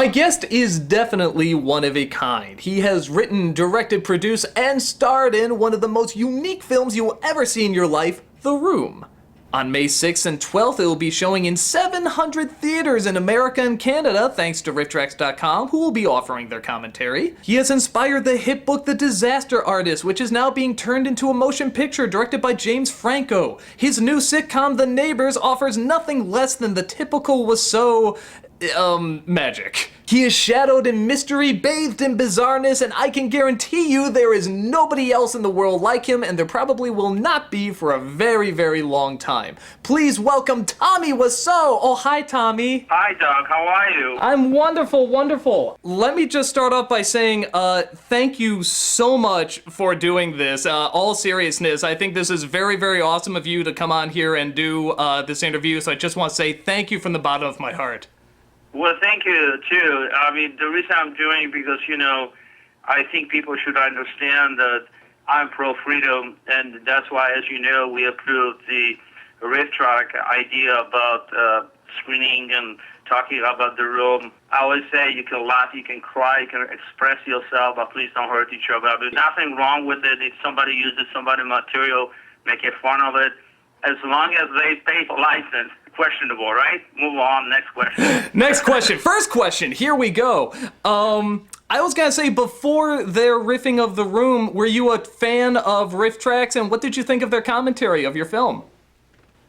My guest is definitely one of a kind. He has written, directed, produced, and starred in one of the most unique films you'll ever see in your life, The Room. On May 6th and 12th, it will be showing in 700 theaters in America and Canada, thanks to RiffTrax.com, who will be offering their commentary. He has inspired the hit book The Disaster Artist, which is now being turned into a motion picture directed by James Franco. His new sitcom, The Neighbors, offers nothing less than the typical Wiseau magic. He is shadowed in mystery, bathed in bizarreness, and I can guarantee you there is nobody else in the world like him, and there probably will not be for a very, very long time. Please welcome Tommy Wiseau. Oh, hi, Tommy. Hi, Doug. How are you? I'm wonderful, wonderful. Let me just start off by saying thank you so much for doing this. All seriousness, I think this is very, very awesome of you to come on here and do this interview, so I just want to say thank you from the bottom of my heart. Well, thank you, too. I mean, the reason I'm doing it because, I think people should understand that I'm pro-freedom, and that's why, as you know, we approved the RiffTrax idea about screening and talking about The Room. I always say you can laugh, you can cry, you can express yourself, but please don't hurt each other. There's nothing wrong with it. If somebody uses somebody's material, make fun of it, as long as they pay for license. Questionable, right? Move on. Next question. Next question. First question. Here we go. I was gonna say, before their riffing of The Room, were you a fan of RiffTrax, and what did you think of their commentary of your film?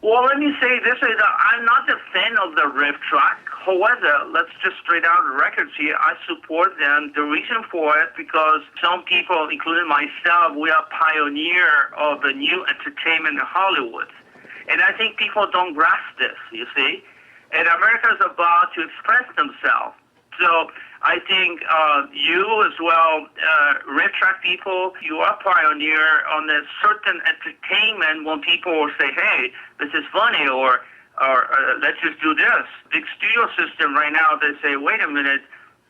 Well, let me say this: I'm not a fan of the RiffTrax. However, let's just straight out the records here. I support them. The reason for it, because some people, including myself, we are pioneer of the new entertainment in Hollywood. And I think people don't grasp this, you see. And America is about to express themselves. So I think you as well, RiffTrax people, you are pioneer on a certain entertainment when people will say, hey, this is funny, or let's just do this. Big studio system right now, they say, wait a minute,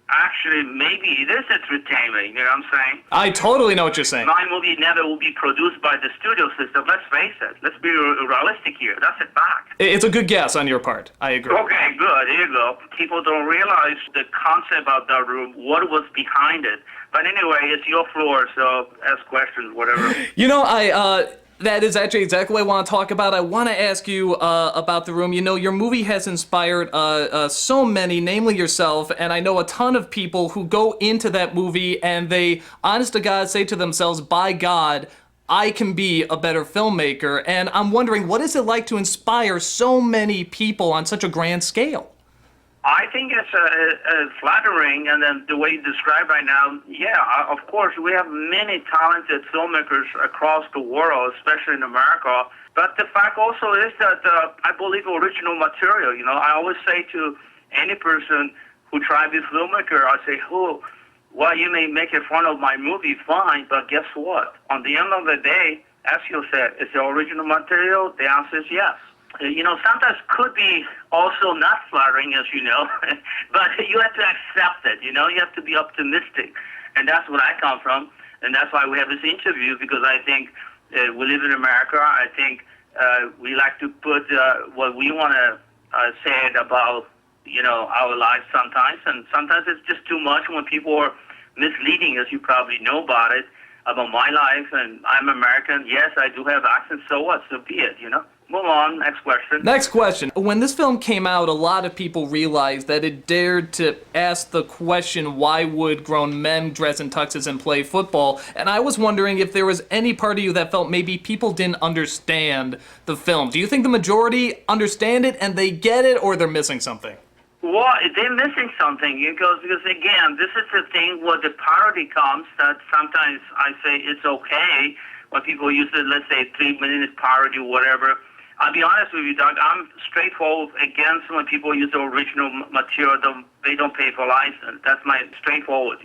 actually, maybe it is entertainment, you know what I'm saying? I totally know what you're saying. My movie never will be produced by the studio system. Let's face it. Let's be realistic here. That's a fact. It's a good guess on your part. I agree. Okay, good. Here you go. People don't realize the concept of The Room, what was behind it. But anyway, it's your floor, so ask questions, whatever. That is actually exactly what I want to talk about. I want to ask you about The Room. Your movie has inspired so many, namely yourself, and I know a ton of people who go into that movie and they, honest to God, say to themselves, by God, I can be a better filmmaker. And I'm wondering, what is it like to inspire so many people on such a grand scale? I think it's flattering, and then the way you describe right now, yeah, of course, we have many talented filmmakers across the world, especially in America. But the fact also is that I believe original material. I always say to any person who tries to be a filmmaker, I say, well, you may make fun of my movie, fine, but guess what? On the end of the day, as you said, is it original material? The answer is yes. Sometimes could be also not flattering, as you know, but you have to accept it, you have to be optimistic. And that's what I come from, and that's why we have this interview, because I think we live in America. I think we like to put what we want to say about, our lives sometimes, and sometimes it's just too much when people are misleading, as you probably know about my life, and I'm American. Yes, I do have accent, so what? So be it, Move on, next question. Next question. When this film came out, a lot of people realized that it dared to ask the question, why would grown men dress in tuxes and play football? And I was wondering if there was any part of you that felt maybe people didn't understand the film. Do you think the majority understand it and they get it, or they're missing something? Well, they're missing something, because again, this is the thing where the parody comes, that sometimes I say it's okay when people use it, let's say 3-minute parody or whatever. I'll be honest with you, Doug, I'm straightforward against when people use the original material, they don't pay for license. That's my straightforward,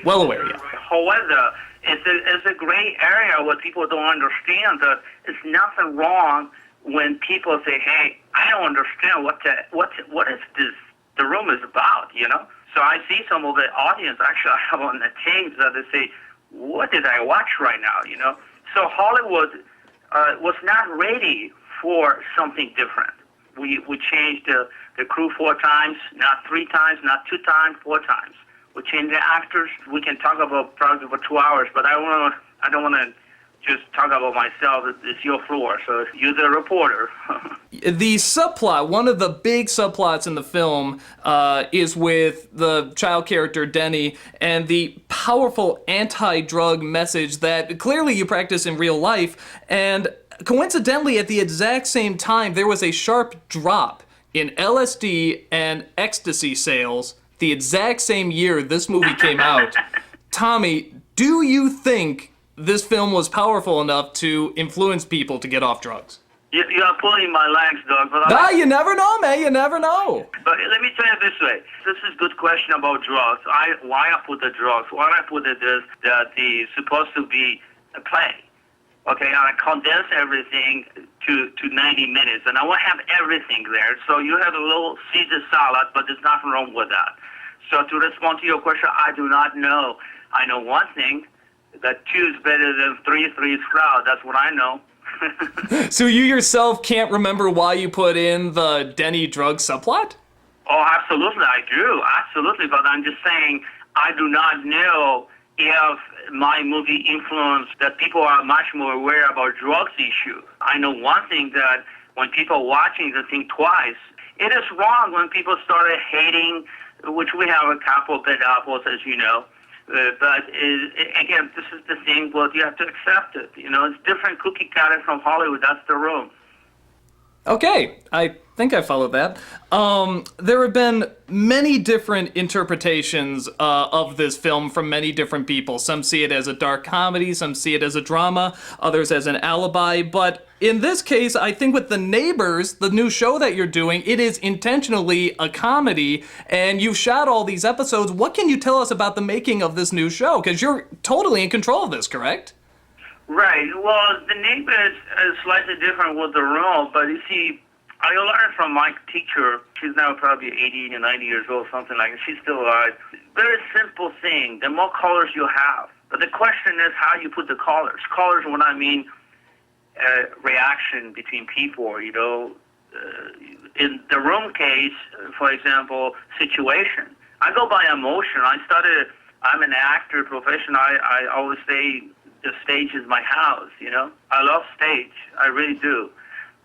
Well aware, yeah. However, it's a gray area where people don't understand that it's nothing wrong when people say, hey, I don't understand what is this The Room is about, So I see some of the audience actually have on the tapes that they say, what did I watch right now, So Hollywood was not ready for something different. We changed the crew 4 times, not 3 times, not 2 times, 4 times. We changed the actors. We can talk about probably for 2 hours, but I don't want to just talk about myself. It's your floor, so you're the reporter. The subplot, one of the big subplots in the film, is with the child character Denny and the powerful anti-drug message that clearly you practice in real life. And coincidentally, at the exact same time, there was a sharp drop in LSD and ecstasy sales the exact same year this movie came out. Tommy, do you think this film was powerful enough to influence people to get off drugs? You are pulling my legs, Doug. But Nah, you never know, man. You never know. But let me tell you this way. This is a good question about drugs. Why I put the drugs? Why I put it is that it's supposed to be a play. Okay, and I condense everything to 90 minutes, and I won't have everything there. So you have a little Caesar salad, but there's nothing wrong with that. So to respond to your question, I do not know. I know one thing, that 2 is better than 3, 3 is crowd. That's what I know. So you yourself can't remember why you put in the Denny drug subplot? Oh, absolutely, I do. Absolutely, but I'm just saying I do not know if my movie influenced that people are much more aware about drugs issue. I know one thing, that when people watching, they think twice. It is wrong when people started hating, which we have a couple of bad apples, as you know. But again, this is the thing, but you have to accept it. You know, it's different cookie cutter from Hollywood. That's the room. Okay, I think I followed that. There have been many different interpretations of this film from many different people. Some see it as a dark comedy, some see it as a drama, others as an alibi. But in this case, I think with The Neighbors, the new show that you're doing, it is intentionally a comedy, and you've shot all these episodes. What can you tell us about the making of this new show? Because you're totally in control of this, correct? Right. Well, The Neighbors is slightly different with the role, but you see, I learned from my teacher. She's now probably 80 or 90 years old, something like that. She's still alive. Very simple thing. The more colors you have. But the question is how you put the colors. Colors, when I mean reaction between people, you know. In the room case, for example, situation. I go by emotion. I'm an actor professional. I always say the stage is my house, you know. I love stage. I really do.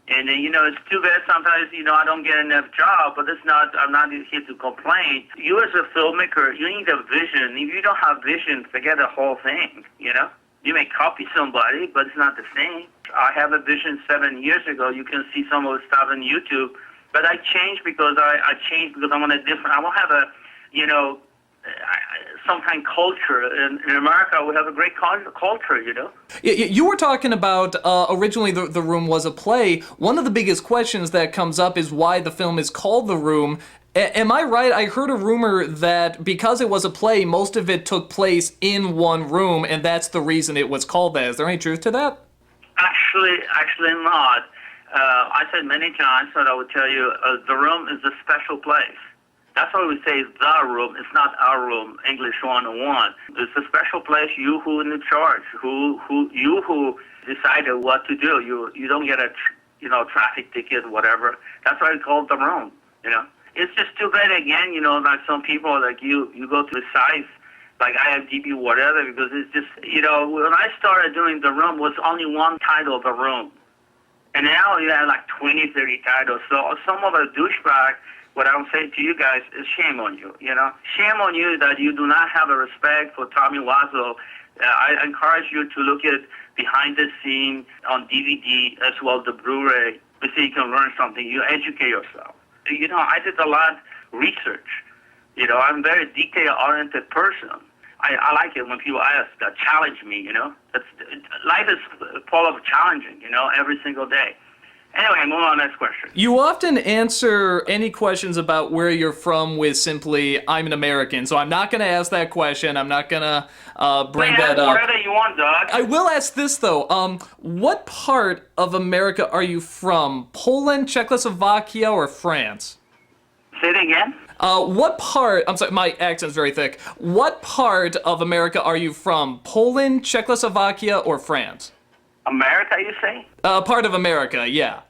And you know, it's too bad sometimes, you know, I don't get enough job, but I'm not here to complain. You as a filmmaker, you need a vision. If you don't have vision, forget the whole thing, you know. You may copy somebody, but it's not the same. I have a vision 7 years ago. You can see some of the stuff on YouTube. But I changed because I want to have a, you know, some kind of culture. In America, we have a great culture, you know. You were talking about originally the Room was a play. One of the biggest questions that comes up is why the film is called The Room. Am I right? I heard a rumor that because it was a play, most of it took place in one room, and that's the reason it was called that. Is there any truth to that? Actually not. I said many times, but I would tell you, The Room is a special place. That's why we say the room. It's not our room, English 101. It's a special place, you who in charge, you who decided what to do. You don't get a, you know, traffic ticket, whatever. That's why it's called The Room, you know. It's just too bad, again, you know, like some people, like you go to the sites, like IMDb, whatever, because it's just, you know, when I started doing The Room, was only one title, The Room. And now you have like 20, 30 titles. So some of the douchebag, what I would say to you guys is shame on you, you know. Shame on you that you do not have a respect for Tommy Wiseau. I encourage you to look at behind the scene on DVD as well as the Blu-ray, so you can learn something. You educate yourself. You know, I did a lot of research. You know, I'm a very detail-oriented person. I like it when people ask, challenge me, you know. Life is full of challenging, you know, every single day. Anyway, move on to the next question. You often answer any questions about where you're from with simply, I'm an American. So I'm not going to ask that question. I'm not going to bring that up. Whatever you want, Doug. I will ask this, though. What part of America are you from? Poland, Czechoslovakia, or France? Say it again? What part, I'm sorry, my accent's very thick. What part of America are you from? Poland, Czechoslovakia, or France? America, you say? Part of America, yeah.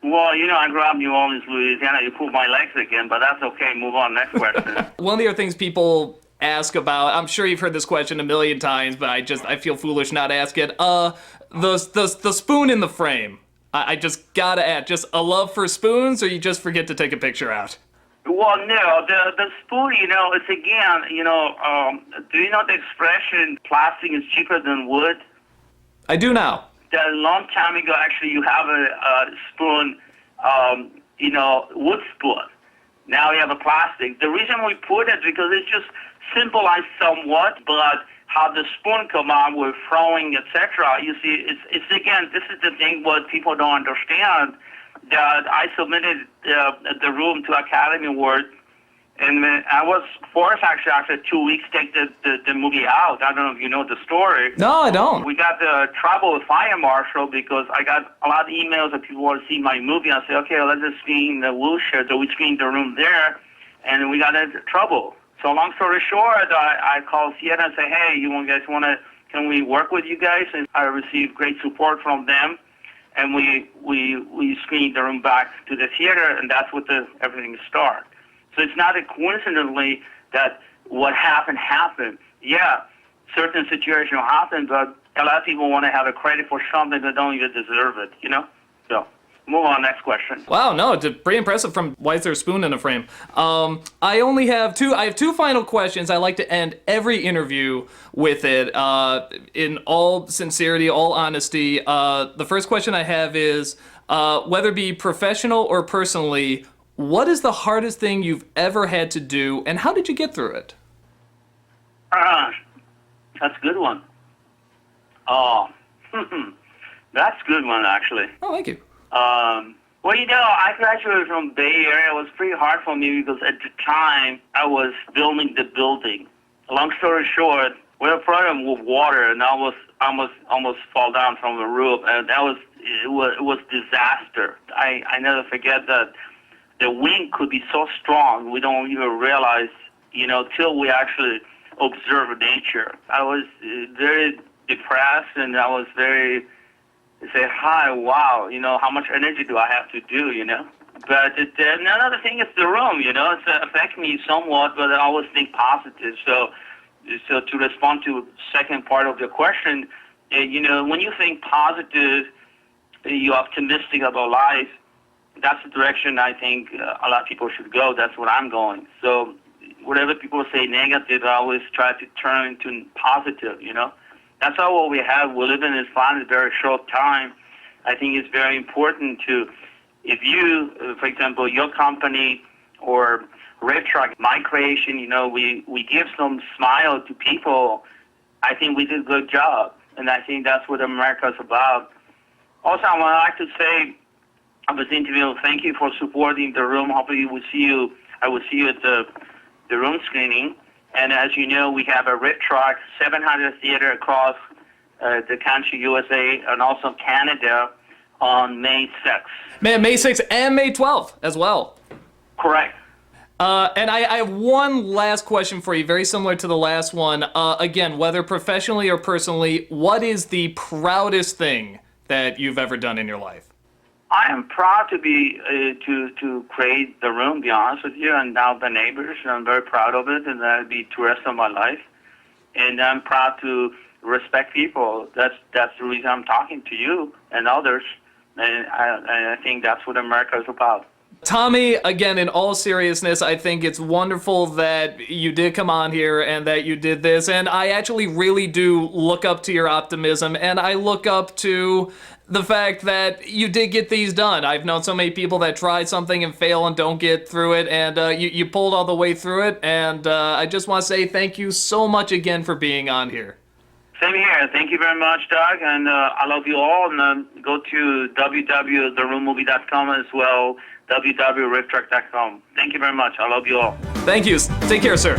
Well, I grew up in New Orleans, Louisiana. You pulled my legs again, but that's okay. Move on. Next question. One of the other things people ask about, I'm sure you've heard this question a million times, but I feel foolish not to ask it. The spoon in the frame. I just gotta ask, just a love for spoons, or you just forget to take a picture out? Well, no, the spoon, it's again, do you know the expression, plastic is cheaper than wood? I do now. A long time ago, actually, you have a spoon, wood spoon. Now we have a plastic. The reason we put it because it's just symbolized somewhat, but how the spoon come out with throwing, etc. You see, it's again, this is the thing what people don't understand. That I submitted the room to Academy Award, and then I was forced actually after 2 weeks to take the movie out. I don't know if you know the story. No, I don't. We got the trouble with fire marshal because I got a lot of emails that people want to see my movie. I said, okay, let's just screen the wheelchair. So we screened the room there, and we got into trouble. So long story short, I called theater and said, hey, can we work with you guys? And I received great support from them. And we screened the room back to the theater, and that's what everything started. So it's not a coincidentally that what happened. Yeah, certain situations will happen, but a lot of people want to have a credit for something that don't even deserve it, So, move on, next question. Wow, no, it's pretty impressive from Why Is There a Spoon in a Frame? I have two final questions. I like to end every interview with it, in all sincerity, all honesty. The first question I have is, whether it be professional or personally, what is the hardest thing you've ever had to do, and how did you get through it? That's a good one. Oh, that's a good one, actually. Oh, thank you. Well, I graduated from Bay Area. It was pretty hard for me because at the time I was building the building. Long story short, we had a problem with water, and I was almost fall down from the roof, and it was disaster. I never forget that the wind could be so strong we don't even realize, till we actually observe nature. I was very depressed, and I was very say, hi, wow, how much energy do I have to do, But another thing is the room, it's affected me somewhat, but I always think positive. So to respond to the second part of the question, when you think positive, you're optimistic about life, that's the direction I think a lot of people should go. That's what I'm going. So whatever people say negative, I always try to turn into positive, That's all what we have. We live in this planet a very short time. I think it's very important to, if you, for example, your company or Red Truck, my creation, we give some smile to people. I think we did a good job, and I think that's what America's about. Also, I would like to say, I was interviewed. Thank you for supporting the room. Hopefully, I will see you at the room screening. And as you know, we have a Red Truck 700 theater across the country, USA, and also Canada on May 6th. May 6th and May 12th as well. Correct. And I have one last question for you, very similar to the last one. Again, whether professionally or personally, what is the proudest thing that you've ever done in your life? I am proud to be to create the room, to be honest with you, and now the neighbors. I'm very proud of it, and that'll be the rest of my life. And I'm proud to respect people. That's the reason I'm talking to you and others. And I think that's what America is about. Tommy, again, in all seriousness, I think it's wonderful that you did come on here and that you did this. And I actually really do look up to your optimism, and I look up to the fact that you did get these done. I've known so many people that try something and fail and don't get through it, and you pulled all the way through it. And I just want to say thank you so much again for being on here. Same here. Thank you very much, Doug, and I love you all. And go to www.theroommmovie.com as well, www.riftrack.com. Thank you very much. I love you all. Thank you. Take care, sir.